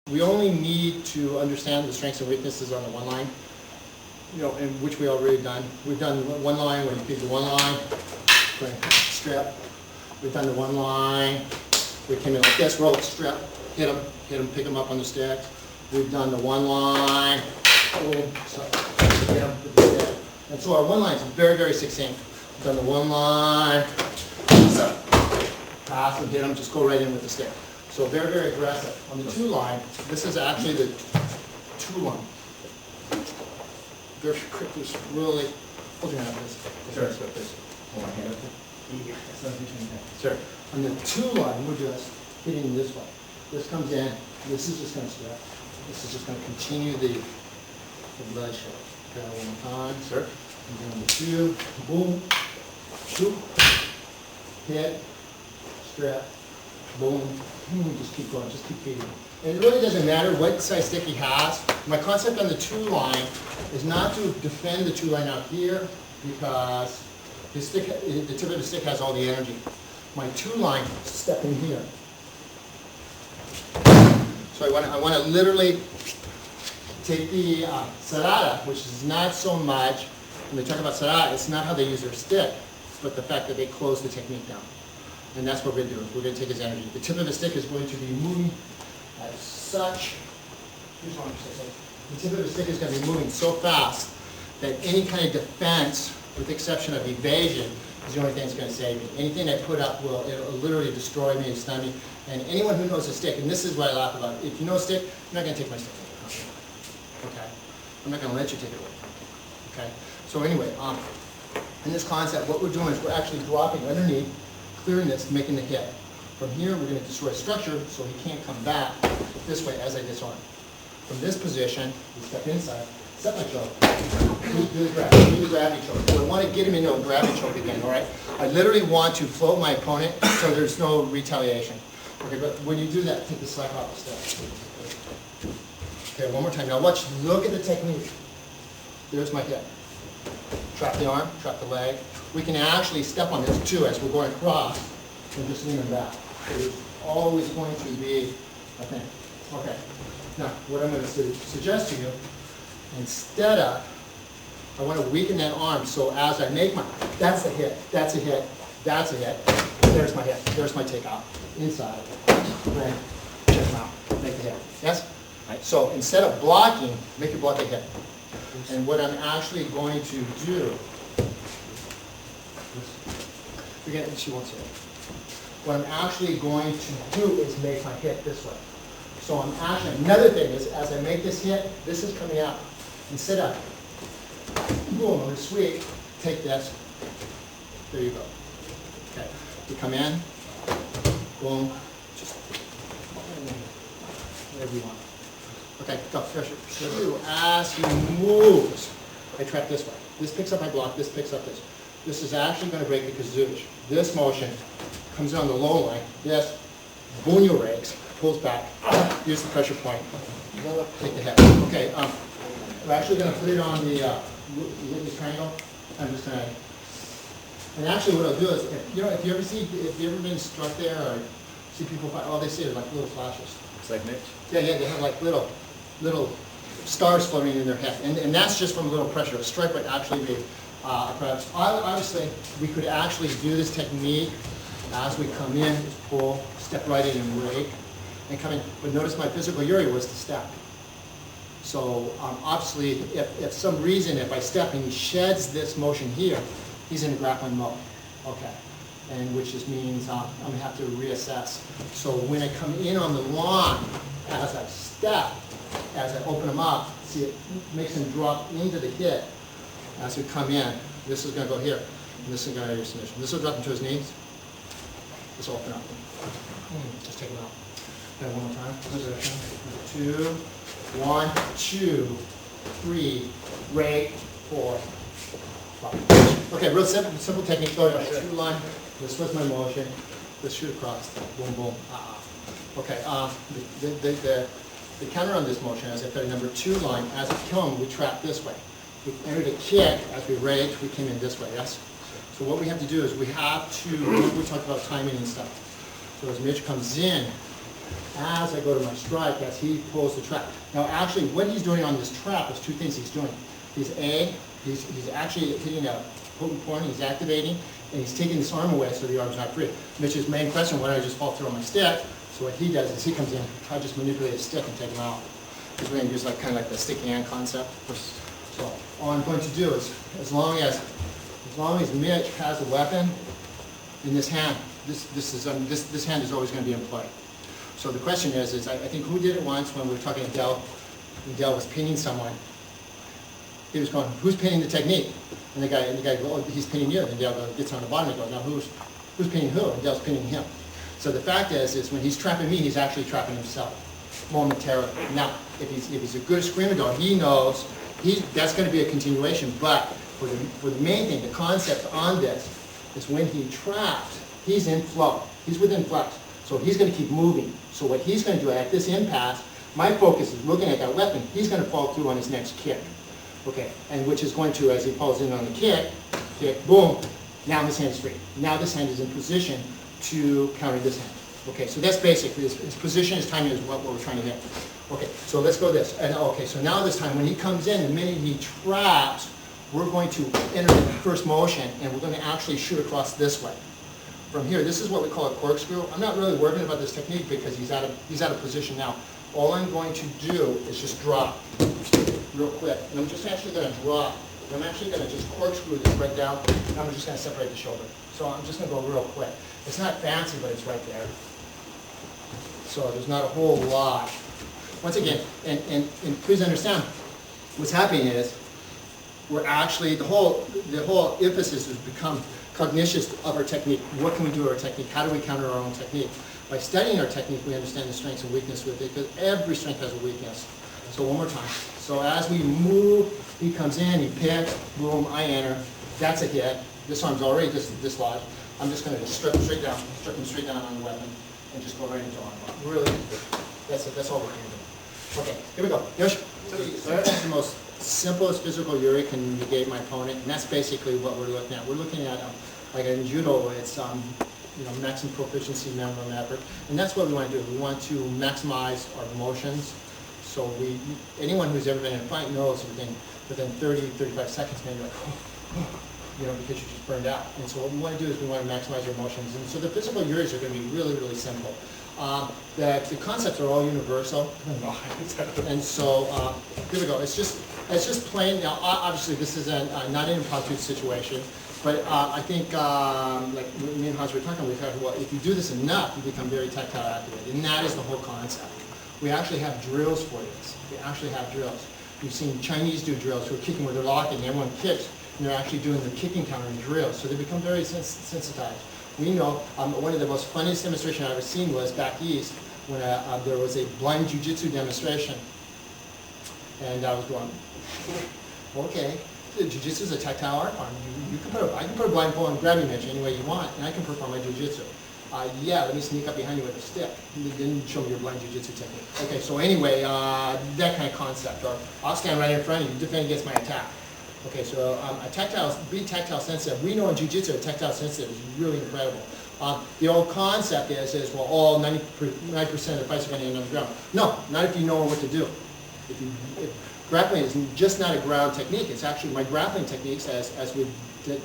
We only need to understand the strengths and weaknesses on the one line, and which we already done. We've done one line when you pick the one line, strip. We've done the one line. We came in like this, roll, strip, hit them, pick them up on the stick. We've done the one line, boom, so hit them with the stick. And so our one line is very, very succinct. We've done the one line, so pass and hit them, just go right in with the stick. So very, very aggressive. On the two line, this is actually the two line. Very quick, just really, hold your hand like this. Sure. Hold my hand up there. Sure. On the two line, we're just hitting this way. This comes in, this is just going to strip. This is just going to continue the bloodshed. Okay, one more time, sir. And then on the two, boom, shoot, hit, strip, boom, just keep going, just keep feeding. And it really doesn't matter what size stick he has. My concept on the two line is not to defend the two line out here because his stick, the tip of the stick has all the energy. My two line step in here. So I want to literally take the Serrada, which is not so much, when they talk about Serrada, it's not how they use their stick, but the fact that they close the technique down. And that's what we're going to do. We're going to take his energy. The tip of the stick is going to be moving at such, here's what I'm saying. The tip of the stick is going to be moving so fast that any kind of defense, with the exception of evasion, is the only thing that's going to save me. Anything I put up it'll literally destroy me and stun me. And anyone who knows a stick, and this is what I laugh about, if you know a stick, you're not going to take my stick away. Okay? I'm not going to let you take it away. Okay? So anyway, in this concept, what we're doing is we're actually dropping underneath, clearing this, making the hit. From here, we're going to destroy structure so he can't come back this way as I disarm. From this position, we step inside, set my choke, do the gravity choke. So I want to get him into a gravity choke again, all right? I literally want to float my opponent so there's no retaliation. Okay, but when you do that, take the slack off the step. Okay, one more time. Now watch, look at the technique. There's my hip. Trap the arm, trap the leg. We can actually step on this too as we're going across and just lean them back. So there's always going to be a thing. Okay, now what I'm going to suggest to you, instead of, I want to weaken that arm so as I make my, that's a hit, that's a hit, that's a hit, there's my hit, there's my takeout. Inside, then check them out, make the hit. Yes? Right. So instead of blocking, make your block a hit. And what I'm actually going to do, she won't say it. What I'm actually going to do is make my hit this way. So I'm actually, another thing is, as I make this hit, this is coming out. Instead of, boom, I'm going to sweep, take this, there you go. Okay, you come in, boom, just whatever you want. Okay, go, pressure. So as he moves, I trap this way. This picks up my block, this picks up this. This is actually going to break the kazoosh. This motion comes on the low line, this, bunyo rakes, pulls back, use the pressure point, take the head. Okay, we're actually going to put it on the triangle. I'm just going to, and actually what I'll do is, if you ever been struck there or see people fight, all they see are like little flashes. It's like Mitch? Yeah, they have like little stars floating in their head. And that's just from a little pressure. A strike would actually be perhaps, obviously, we could actually do this technique as we come in, just pull, step right in and rake, and come in. But notice my physical yuri was to step. So obviously, if some reason, if I step and he sheds this motion here, he's in a grappling mode. Okay. And which just means I'm going to have to reassess. So when I come in on the line, as I step, as I open him up, see it makes him drop into the hit. As we come in, this is going to go here, and this is going to go to your submission. This will drop into his knees. This will open up. Just take him out. Okay, one more time. 2, 1, 2, 3, rake, 4, 5. Okay, real simple technique. Go to the line. This was my motion. Let's shoot across. Boom, boom. Okay. The counter on this motion, as I said, number 2 line, as we come, we trap this way. We entered a kick, as we rage, we came in this way, yes? So what we have to do is we have to, we talked about timing and stuff. So as Mitch comes in, as I go to my strike, as he pulls the trap. Now actually what he's doing on this trap is two things he's doing. He's actually hitting a potent point, he's activating, and he's taking this arm away so the arm's not free. Mitch's main question, why don't I just fall through on my stick? So what he does is he comes in, I just manipulate his stick and take him out. Because we're going to use like, kind of like the sticky hand concept. So all I'm going to do is, as long as Mitch has a weapon in this hand, this hand is always going to be in play. So the question is I think who did it once when we were talking to Dell, when Dell was pinning someone, he was going, who's pinning the technique? And the guy goes, oh, he's pinning you. And Dell gets on the bottom and goes, now who's pinning who? And Dell's pinning him. So the fact is when he's trapping me, he's actually trapping himself momentarily. Now, if he's a good Eskrima, he knows that's going to be a continuation. But for the main thing, the concept on this is when he traps, he's in flow. He's within flex. So he's going to keep moving. So what he's going to do at this impasse, my focus is looking at that weapon. He's going to fall through on his next kick. Okay, and which is going to, as he falls in on the kick, boom, now his hand is free. Now this hand is in position to counter this hand. Okay, so that's basically his position, his timing is what we're trying to hit. Okay, so let's go this. And okay, so now this time when he comes in, the minute he traps, we're going to enter the first motion and we're going to actually shoot across this way. From here, this is what we call a corkscrew. I'm not really worrying about this technique because he's out of position now. All I'm going to do is just drop real quick. And I'm just actually going to drop. I'm actually going to just corkscrew this right down, and I'm just going to separate the shoulder. So I'm just going to go real quick. It's not fancy, but it's right there. So there's not a whole lot. Once again, and please understand, what's happening is we're actually, the whole emphasis has become cognitious of our technique. What can we do with our technique? How do we counter our own technique? By studying our technique, we understand the strengths and weakness with it, because every strength has a weakness. So one more time. So as we move, he comes in, he picks, boom, I enter. That's a hit. This arm's already dislodged. I'm just going to strip him straight down on the weapon, and just go right into arm lock. Really, that's it. That's all we're going to do. Okay, here we go. Yoshi. So that's the most simplest physical yuri can negate my opponent, and that's basically what we're looking at. We're looking at, like in judo, it's maximum proficiency, minimum effort, and that's what we want to do. We want to maximize our motions. So anyone who's ever been in a fight knows within 30, 35 seconds, maybe like, because you're just burned out. And so what we want to do is we want to maximize your motions. And so the physical yuris are going to be really, really simple. The concepts are all universal. And so here we go. It's just plain. Now, obviously, this is not an impromptu situation. But I think, like me and Hans were talking, we've had, well, if you do this enough, you become very tactile activated. And that is the whole concept. We actually have drills for this. We actually have drills. We've seen Chinese do drills who are kicking where they're locking. Everyone kicks, and they're actually doing the kicking counter in drills. So they become very sensitized. We know one of the most funniest demonstrations I've ever seen was back east when there was a blind jiu-jitsu demonstration. And I was going, okay. Jiu-jitsu is a tactile art form. I can put a blindfold and grab you, Mitch, any way you want, and I can perform my jiu-jitsu. Yeah, let me sneak up behind you with a stick. Then show me your blind jiu-jitsu technique. Okay, so anyway, that kind of concept. Or I'll stand right in front of you, defend against my attack. Okay, so be tactile sensitive. We know in jiu-jitsu, tactile sensitive is really incredible. The old concept is well, all 90% of the fights are going to end on the ground. No, not if you know what to do. Grappling is just not a ground technique. It's actually my grappling techniques, as we've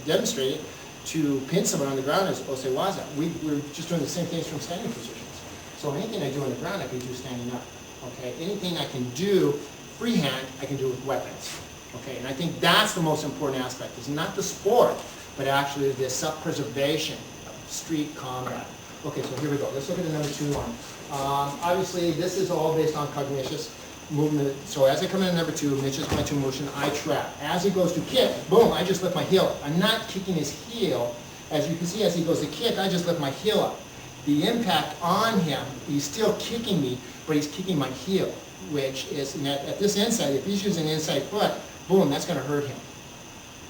demonstrated, to pin someone on the ground is osewaza. We're just doing the same things from standing positions. So anything I do on the ground, I can do standing up. Okay, anything I can do freehand, I can do with weapons. Okay, and I think that's the most important aspect. It's not the sport, but actually the self-preservation of street combat. Okay, so here we go. Let's look at the number 2 one. Obviously, this is all based on cognitious movement. So as I come in number 2, Mitch is going to motion, I trap. As he goes to kick, boom, I just lift my heel up. I'm not kicking his heel. As you can see, as he goes to kick, I just lift my heel up. The impact on him, he's still kicking me, but he's kicking my heel, which is, at this inside, if he's using inside foot, boom, that's going to hurt him.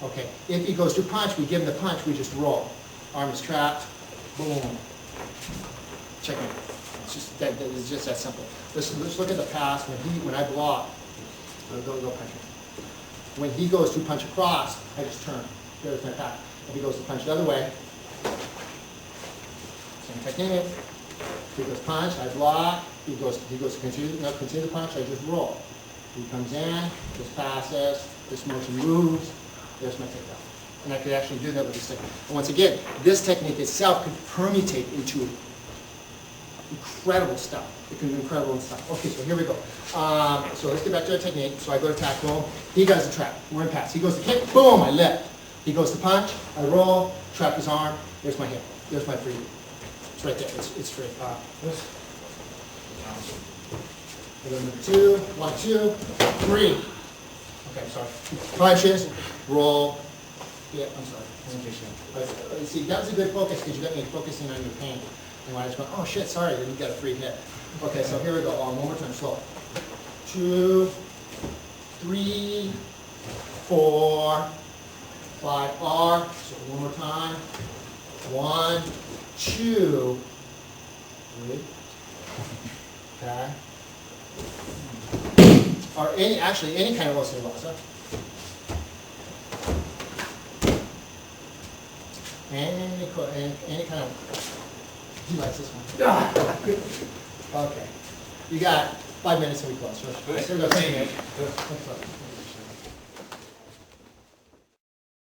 Okay, if he goes to punch, we give him the punch, we just roll. Arm is trapped, boom. Checkmate. It's just that simple. Let's look at the pass when I block. Go punch me. When he goes to punch across, I just turn. There's my pass. If he goes to punch the other way, same technique. He goes punch, I block. He goes continue the punch, I just roll. He comes in, just passes, this motion moves, there's my takedown. And I could actually do that with this technique. And once again, this technique itself could permutate into incredible stuff. It can do incredible stuff. Okay, so here we go. So let's get back to our technique. So I go to tactile. He does the trap. We're in pass. He goes to kick. Boom, I lift. He goes to punch. I roll. Trap his arm. There's my hip. There's my free. It's right there. It's straight. Number 2, 1, 2, 3. Okay, sorry. Punches. Roll. Yeah, I'm sorry. See, that was a good focus because you got me focusing on your pain. And when I was going, oh shit, sorry, then you got a free hit. Okay, so here we go. One more time, slow. 2, 3, 4, 5 R. So one more time. 1, 2, 3. Okay. Or any kind of Rossi Rasa. Any kind of, he likes this one. Okay. You got 5 minutes and we close. Here we go.